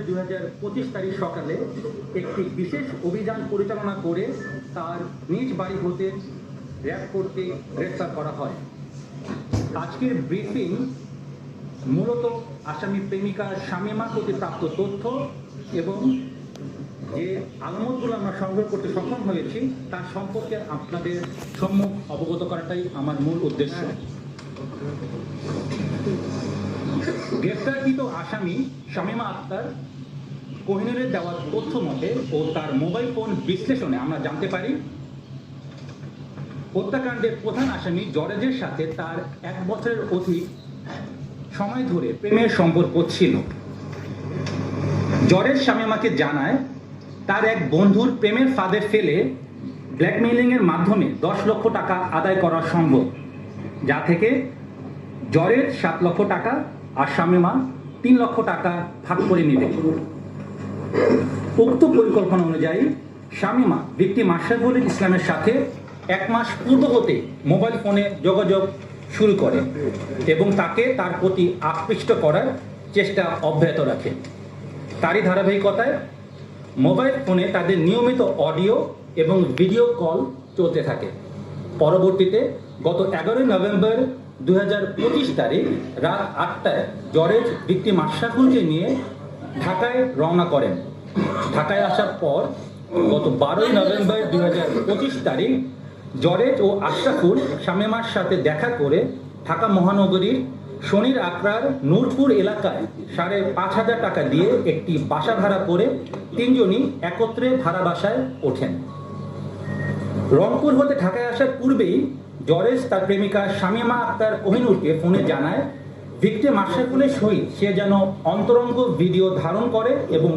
2025 তারিখ সকালে একটি বিশেষ অভিযান পরিচালনা করে তার নিজ বাড়ি হতে র্যাব করতে গ্রেফতার করা হয়। আজকের ব্রিফিং মূলত আসামি প্রেমিকা শামীমা প্রতি প্রাপ্ত তথ্য এবং যে আলামতগুলো আমরা সংগ্রহ করতে সক্ষম হয়েছি তার সম্পর্কে আপনাদের সম্মুখ অবগত করাটাই আমার মূল উদ্দেশ্য। গ্রেফতারকৃত আসামি শামীমা আক্তার কোহিনূরের দেওয়া তথ্য মতে ও তার মোবাইল ফোন বিশ্লেষণে আমরা জানতে পারি হত্যাকাণ্ডের প্রধান আসামি জরেজের সাথে তার 1 বছরের অধিক সময় ধরে প্রেমের সম্পর্ক ছিল। জরেজ শামীমাকে জানায় তার এক বন্ধুর প্রেমের ফাঁদে ফেলে ব্ল্যাকমেইলিংয়ের মাধ্যমে 10 লক্ষ টাকা আদায় করা সম্ভব, যা থেকে জরেজ 7 লক্ষ টাকা আর শামীমা 3 লক্ষ টাকা ভাগ করে নেবে। উক্ত পরিকল্পনা অনুযায়ী শামীমা ভিকটিম আশরাফুল ইসলামের সাথে 1 মাস পূর্ব হতে মোবাইল ফোনে যোগাযোগ শুরু করে এবং তাকে তার প্রতি আকৃষ্ট করার চেষ্টা অব্যাহত রাখে। তারই ধারাবাহিকতায় মোবাইল ফোনে তাদের নিয়মিত অডিও এবং ভিডিও কল চলতে থাকে। পরবর্তীতে গত 11 নভেম্বর 2025 তারিখ রাত 8টায় জরেজ ভিকটিম আশরাফুলকে নিয়ে ঢাকায় রওনা করেন। ঢাকায় আসার পর গত 12 নভেম্বর 2025 তারিখ জরেজ ও আশরাফুল শামীমার সাথে দেখা করে ঢাকা মহানগরীর শনির আকরার নূরপুর এলাকায় 5,500 টাকা দিয়ে একটি বাসা ভাড়া করে 3 জনই একত্রে ভাড়া বাসায় ওঠেন। রংপুর হতে ঢাকায় আসার পূর্বেই জরেজ তার প্রেমিকা শামীমা আক্তার কোহিনূরকে ফোনে জানায় ভিকটিম আশরাফুলের সহিত সে যেন অন্তরঙ্গ ভিডিও ধারণ করে এবং